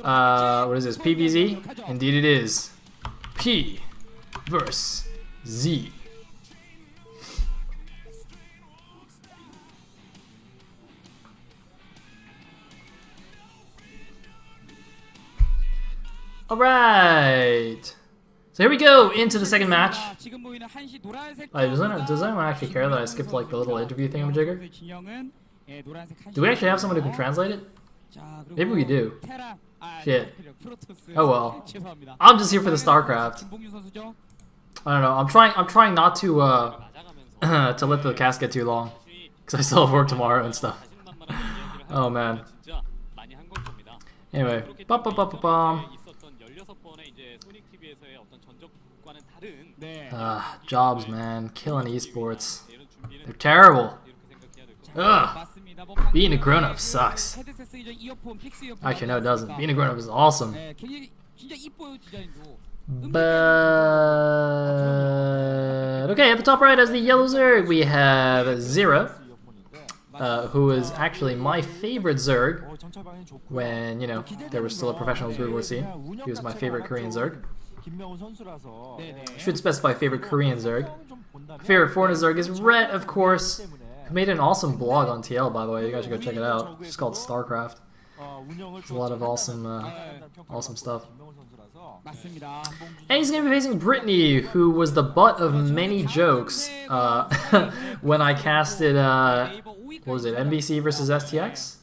What is this? PVZ? Indeed it is. P versus Z. Alright. So here we go into the second match. Does anyone actually care that I skipped like the little interview thingamajigger? Do we actually have someone who can translate it? Maybe we do. Shit. Oh well. I'm just here for the StarCraft. I don't know. I'm trying not to to let the cast get too long, because I still have work tomorrow and stuff. Oh man. Anyway, jobs, man, killing esports. They're terrible. Ugh. Being a grown-up sucks. Actually, no, it doesn't. Being a grown-up is awesome. But okay, at the top right as the yellow Zerg, we have ZerO, who is actually my favorite Zerg when, you know, there was still a professional Guild War scene. He was my favorite Korean Zerg. I should specify favorite Korean Zerg. Favorite foreign Zerg is Ret, of course, who made an awesome blog on TL, by the way. You guys should go check it out. It's called StarCraft. There's a lot of awesome, awesome stuff. And he's going to be facing Britney, who was the butt of many jokes when I casted, what was it, NBC versus STX?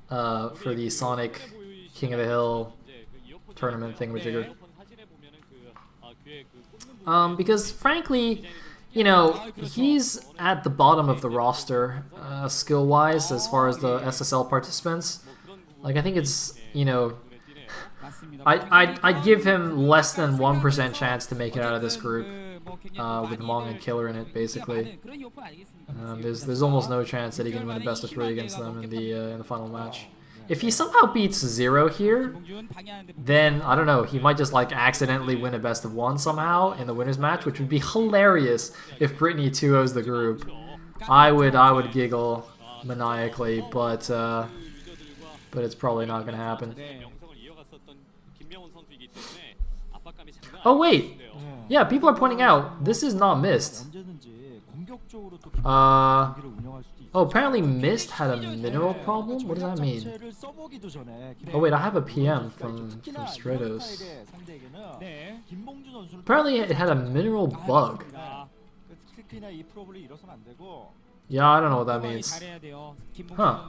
For the Sonic King of the Hill tournament thingamajigger. Because frankly, you know, he's at the bottom of the roster skill-wise as far as the SSL participants. Like, I think it's, you know, I'd give him less than 1% chance to make it out of this group with Mong and Killer in it, basically. There's almost no chance that he can win a best of 3 against them in the final match. If he somehow beats ZerO here, then, I don't know, he might just like accidentally win a best of 1 somehow in the winner's match, which would be hilarious if Britney 2-0s the group. I would giggle maniacally, but it's probably not going to happen. Oh wait, yeah, people are pointing out this is not Mist. Oh, apparently Mist had a mineral problem? What does that mean? Oh wait, I have a PM from Stratos. Apparently it had a mineral bug. Yeah, I don't know what that means. Huh.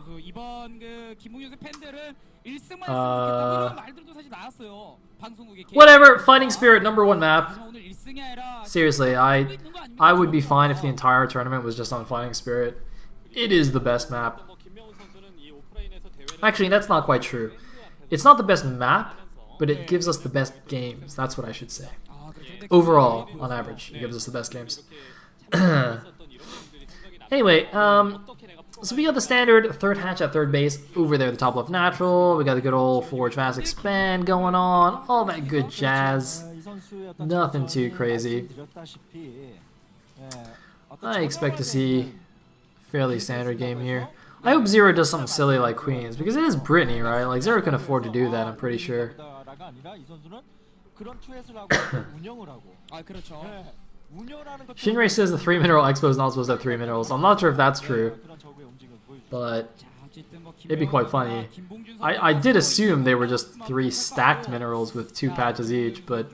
Whatever, Fighting Spirit, #1 map. Seriously, I would be fine if the entire tournament was just on Fighting Spirit. It is the best map. Actually, that's not quite true. It's not the best map, but it gives us the best games. That's what I should say. Overall, on average, it gives us the best games. Anyway, so we got the standard third hatch at third base over there at the top left natural. We got the good old forward fast expand going on. All that good jazz. Nothing too crazy. I expect to see fairly standard game here. I hope ZerO does something silly like Queens, because it is Britney, right? Like, ZerO can afford to do that, I'm pretty sure. Shinrei says the 3 mineral expo is not supposed to have 3 minerals. I'm not sure if that's true, but it'd be quite funny. I did assume they were just 3 stacked minerals with 2 patches each, but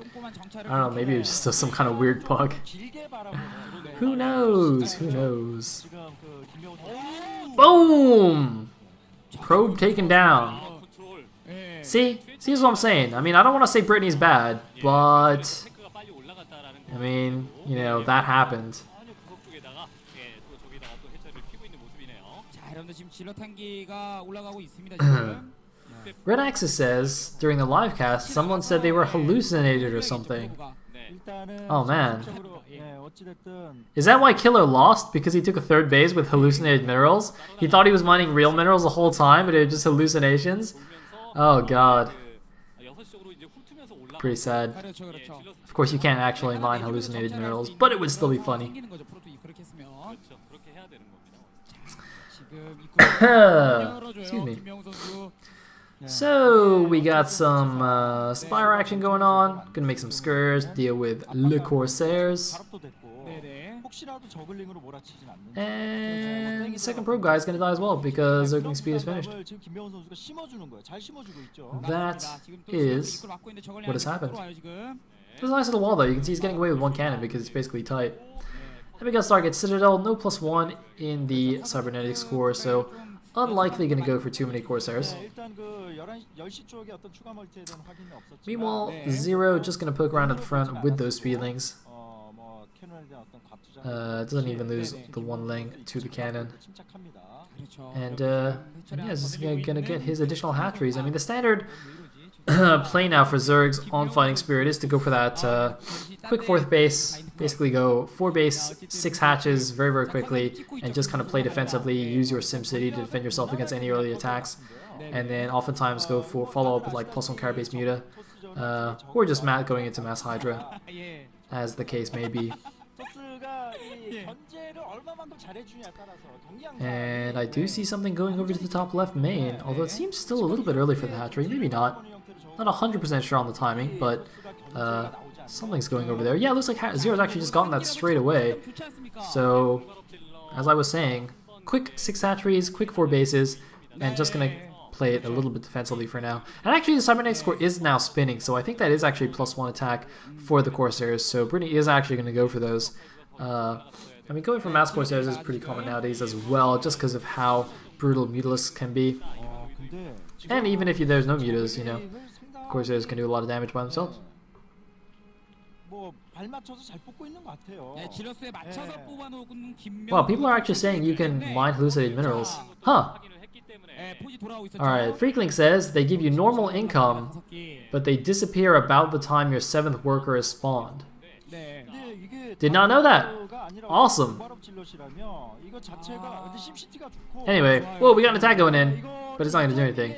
I don't know, maybe it was just some kind of weird bug. Who knows? Who knows? Boom! Probe taken down. See? See what I'm saying? I mean, I don't want to say Britney's bad, but I mean, you know, that happened. Red Axis says, during the live cast, someone said they were hallucinated or something. Oh man. Is that why Killer lost? Because he took a third base with hallucinated minerals? He thought he was mining real minerals the whole time, but it was just hallucinations? Oh god. Pretty sad. Of course, you can't actually mine hallucinated minerals, but it would still be funny. Excuse me. So we got some Spire action going on. Gonna make some skirts, deal with Le Corsairs. And the second probe guy is gonna die as well because opening speed is finished. That is what has happened. There's a nice little wall though. You can see he's getting away with one cannon because it's basically tight. Then we got Stargate Citadel, no +1 in the cybernetic score, so unlikely going to go for too many Corsairs. Meanwhile, ZerO just going to poke around at the front with those speedlings. Doesn't even lose the one link to the cannon. And yeah, he's just going to get his additional hatcheries. I mean, the standard play now for Zergs on Fighting Spirit is to go for that quick fourth base, basically go 4 base, 6 hatches very, very quickly, and just kind of play defensively, use your SimCity to defend yourself against any early attacks, and then oftentimes go for follow-up with like +1 carry base Muta, or just going into Mass Hydra, as the case may be. And I do see something going over to the top left main, although it seems still a little bit early for the hatchery, maybe not. Not 100% sure on the timing, but something's going over there. Yeah, it looks like ZerO's actually just gotten that straight away. So, as I was saying, quick 6 hatcheries, quick 4 bases, and just going to play it a little bit defensively for now. And actually the cybernetic score is now spinning, so I think that is actually +1 attack for the Corsairs, so Britney is actually going to go for those. I mean, going for Mass Corsairs is pretty common nowadays as well, just because of how brutal Mutalisks can be. And even if there's no Mutas, you know, Corsairs can do a lot of damage by themselves. Wow, people are actually saying you can mine hallucinated minerals. Huh. Alright, Freaklink says they give you normal income, but they disappear about the time your 7th worker is spawned. Did not know that. Awesome. Anyway, whoa, we got an attack going in, but it's not going to do anything.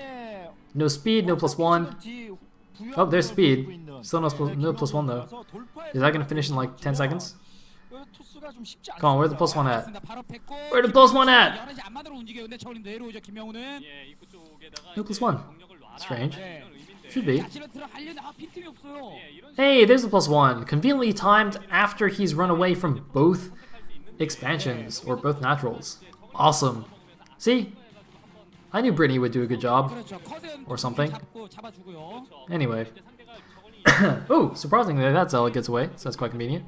No speed, no +1. Oh, there's speed. Still no +1 though. Is that going to finish in like 10 seconds? Come on, where's the +1 at? Where the +1 at? No +1. Strange. Should be. Hey, there's the +1. Conveniently timed after he's run away from both expansions, or both naturals. Awesome. See? I knew Britney would do a good job. Or something. Anyway. Oh, surprisingly that Zella gets away, so that's quite convenient.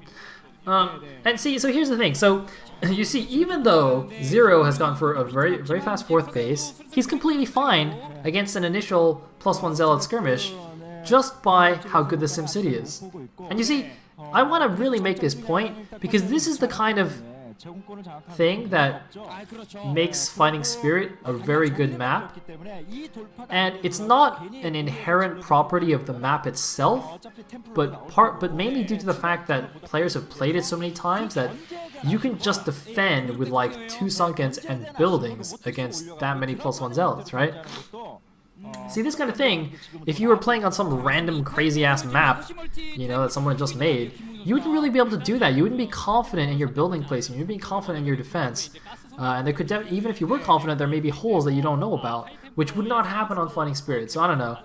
And see, so here's the thing. So, you see, even though ZerO has gone for a very, very fast 4th base, he's completely fine against an initial +1 Zealot skirmish just by how good the SimCity is. And you see, I want to really make this point because this is the kind of thing that makes Fighting Spirit a very good map, and it's not an inherent property of the map itself, but mainly due to the fact that players have played it so many times that you can just defend with like 2 Sunkens and buildings against that many +1 Zealots, right? See, this kind of thing, if you were playing on some random crazy-ass map, you know, that someone just made, you wouldn't really be able to do that. You wouldn't be confident in your building placement. You'd be confident in your defense. And there could even if you were confident, there may be holes that you don't know about, which would not happen on Fighting Spirit. So I don't know.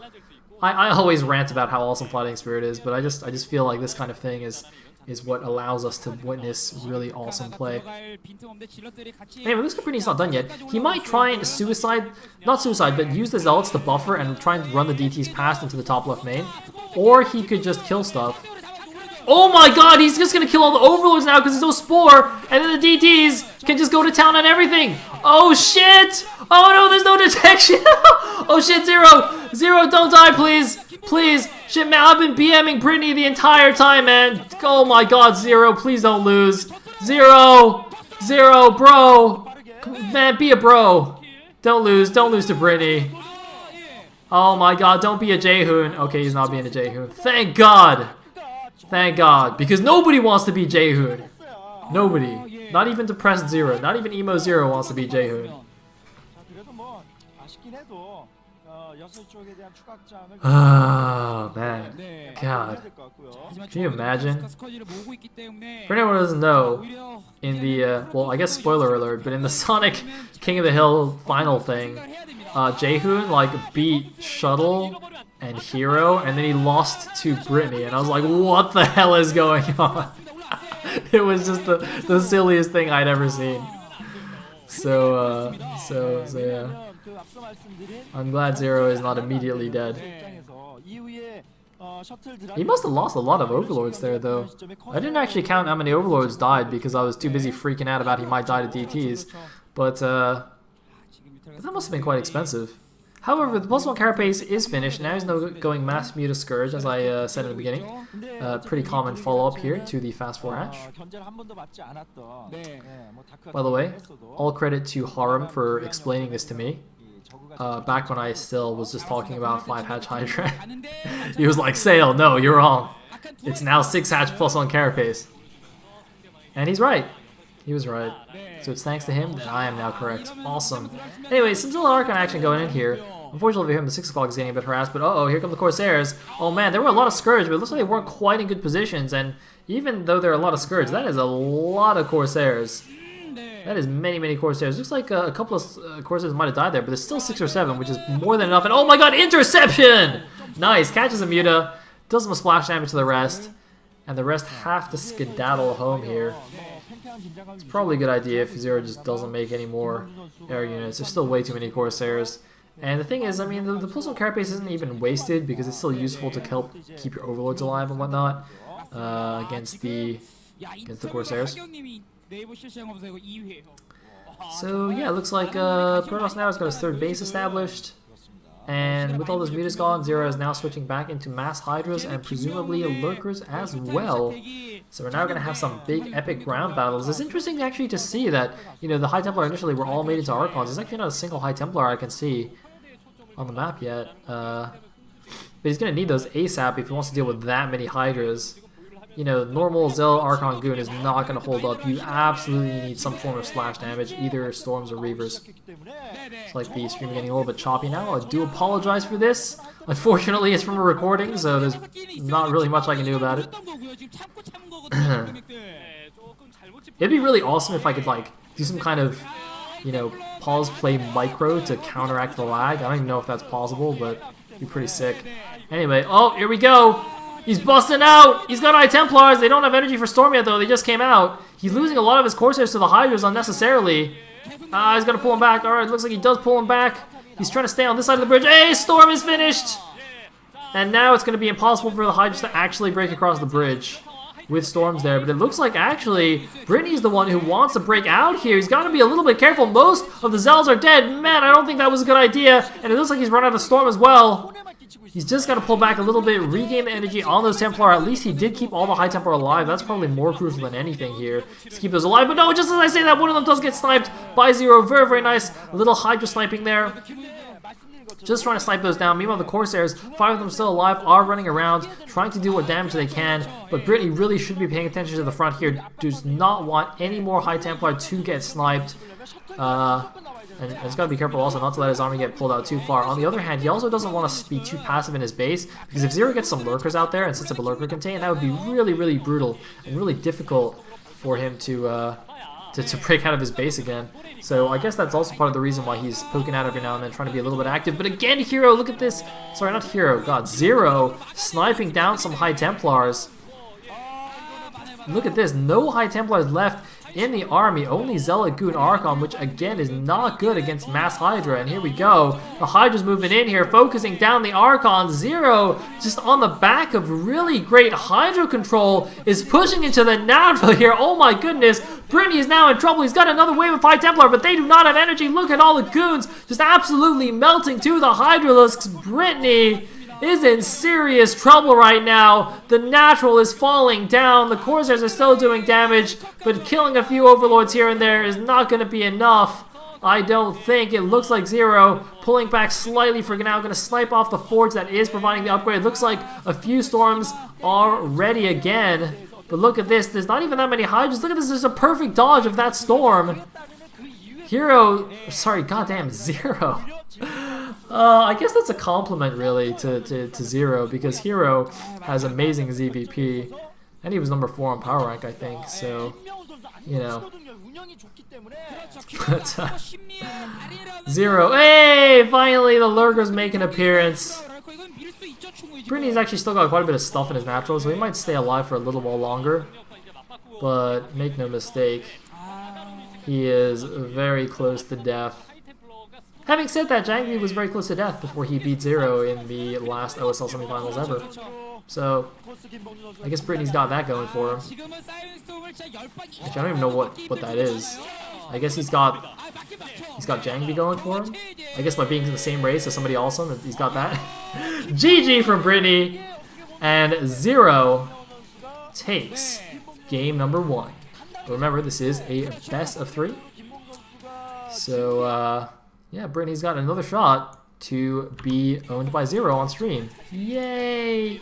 I always rant about how awesome Fighting Spirit is, but I just feel like this kind of thing is what allows us to witness really awesome play. Anyway, this Britney's not done yet. He might try and not suicide, but use the Zealots to buffer and try and run the DTs past into the top left main. Or he could just kill stuff. Oh my god, he's just gonna kill all the Overlords now because there's no Spore, and then the DTs can just go to town on everything. Oh shit! Oh no, there's no detection! Oh shit, ZerO, don't die, please! Please! Shit, man, I've been BMing Britney the entire time, man! Oh my god, ZerO, please don't lose! ZerO, bro! Man, be a bro! Don't lose to Britney. Oh my god, don't be a Jaehoon. Okay, he's not being a Jaehoon. Thank god! Thank god, because nobody wants to be Jaehoon. Nobody. Not even depressed ZerO. Not even emo ZerO wants to be Jaehoon. Oh man, God. Can you imagine? For anyone who doesn't know, in the, well, I guess spoiler alert, but in the Sonic King of the Hill final thing, Jaehoon, like, beat Shuttle and Hero, and then he lost to Britney, and I was like, what the hell is going on? It was just the silliest thing I'd ever seen. So yeah. I'm glad ZerO is not immediately dead. He must have lost a lot of overlords there, though. I didn't actually count how many overlords died because I was too busy freaking out about he might die to DTs. But that must have been quite expensive. However, the +1 carapace is finished. Now he's going Mass Muta Scourge, as I said in the beginning. Pretty common follow-up here to the Fast 4 hatch. By the way, all credit to Harem for explaining this to me. Back when I still was just talking about 5 hatch Hydra. He was like, Sayle, no, you're wrong. It's now 6 hatch +1 carapace. And he's right. He was right. So it's thanks to him that I am now correct. Awesome. Anyway, some Zilla Archon action going in here. Unfortunately for him, the 6 o'clock is getting a bit harassed, but uh-oh, here come the Corsairs. Oh man, there were a lot of Scourge, but it looks like they weren't quite in good positions, and even though there are a lot of Scourge, that is a lot of Corsairs. That is many, many Corsairs. Looks like a couple of Corsairs might have died there, but there's still 6 or 7, which is more than enough, and oh my god, interception! Nice, catches a Muta, does some splash damage to the rest, and the rest have to skedaddle home here. It's probably a good idea if ZerO just doesn't make any more air units. There's still way too many Corsairs. And the thing is, I mean, the +1 carapace isn't even wasted because it's still useful to help keep your overlords alive and whatnot against the Corsairs. So yeah, it looks like Protoss now has got his 3rd base established. And with all those mutas gone, ZerO is now switching back into Mass Hydras and presumably Lurkers as well. So we're now going to have some big epic ground battles. It's interesting actually to see that, you know, the High Templar initially were all made into Archons. There's actually not a single High Templar I can see on the map yet. But he's going to need those ASAP if he wants to deal with that many Hydras. You know, normal ZerO Archon Goon is not going to hold up. You absolutely need some form of splash damage, either Storms or Reavers. It's like the stream getting a little bit choppy now. I do apologize for this. Unfortunately, it's from a recording, so there's not really much I can do about it. It'd be really awesome if I could, like, do some kind of, you know, pause play micro to counteract the lag. I don't even know if that's possible, but it'd be pretty sick. Anyway, oh, here we go! He's busting out! He's got High Templars! They don't have energy for Storm yet, though. They just came out. He's losing a lot of his Corsairs to the Hydras unnecessarily. He's gonna pull him back. Alright, looks like he does pull him back. He's trying to stay on this side of the bridge. Hey, Storm is finished! And now it's gonna be impossible for the Hydras to actually break across the bridge with Storms there. But it looks like, actually, Britney's the one who wants to break out here. He's got to be a little bit careful. Most of the Zels are dead. Man, I don't think that was a good idea. And it looks like he's run out of Storm as well. He's just got to pull back a little bit, regain the energy on those Templar. At least he did keep all the High Templar alive. That's probably more crucial than anything here, to keep those alive. But no, just as I say that, one of them does get sniped by ZerO. Very, very nice little Hydra sniping there. Just trying to snipe those down. Meanwhile, the Corsairs, 5 of them still alive, are running around, trying to do what damage they can. But Britney really should be paying attention to the front here. Does not want any more High Templar to get sniped. And he's got to be careful also not to let his army get pulled out too far. On the other hand, he also doesn't want to be too passive in his base, because if ZerO gets some Lurkers out there and sets up a Lurker contain, that would be really, really brutal and really difficult for him to break out of his base again. So I guess that's also part of the reason why he's poking out every now and then, trying to be a little bit active. But again, Hero, look at this. Sorry, not Hero. God, ZerO sniping down some High Templars. Look at this. No High Templars left in the army. Only Zealot Goon Archon, which again is not good against Mass Hydra. And here we go. The Hydra's moving in here, focusing down the Archon. ZerO, just on the back of really great Hydra control, is pushing into the natural here. Oh my goodness. Britney is now in trouble. He's got another wave of High Templar, but they do not have energy. Look at all the goons just absolutely melting to the Hydralisks. Britney is in serious trouble right now. The natural is falling down. The Corsairs are still doing damage, but killing a few Overlords here and there is not going to be enough. I don't think. It looks like ZerO pulling back slightly for now. Going to snipe off the forge that is providing the upgrade. It looks like a few Storms are ready again. But look at this. There's not even that many Hydras. Look at this. There's a perfect dodge of that Storm. Hero, sorry, goddamn, ZerO. I guess that's a compliment really to ZerO, because Hero has amazing ZVP, and he was number 4 on power rank, I think. So, you know. But, ZerO, hey! Finally, the Lurker's make an appearance. Britney's actually still got quite a bit of stuff in his natural, so he might stay alive for a little while longer. But make no mistake, he is very close to death. Having said that, Jangby was very close to death before he beat ZerO in the last OSL semifinals ever. So, I guess Britney's got that going for him. Which I don't even know what that is. I guess he's got Jangby going for him. I guess by being in the same race as somebody awesome, he's got that. GG from Britney, and ZerO takes game number 1. But remember, this is a best of 3. So, yeah, Britney's got another shot to be owned by ZerO on stream. Yay!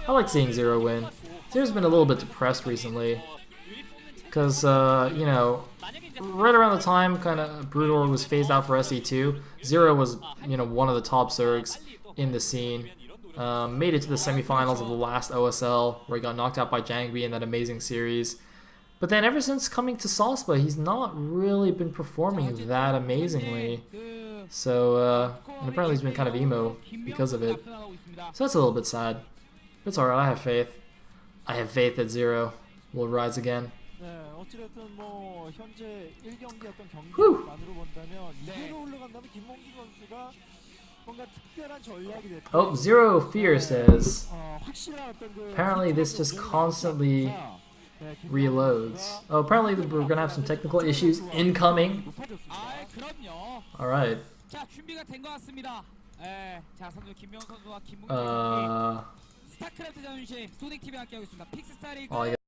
I like seeing ZerO win. ZerO's been a little bit depressed recently. Because, you know, right around the time kind of Brutor was phased out for SE2, ZerO was, you know, one of the top Zergs in the scene. Made it to the semifinals of the last OSL, where he got knocked out by Jangby in that amazing series. But then ever since coming to Salspa, he's not really been performing that amazingly. So, and apparently he's been kind of emo because of it. So that's a little bit sad. But it's alright, I have faith. I have faith that ZerO will rise again. Whew. Oh, ZerO Fear says, apparently this just constantly reloads. Oh, apparently we're gonna have some technical issues incoming. Alright.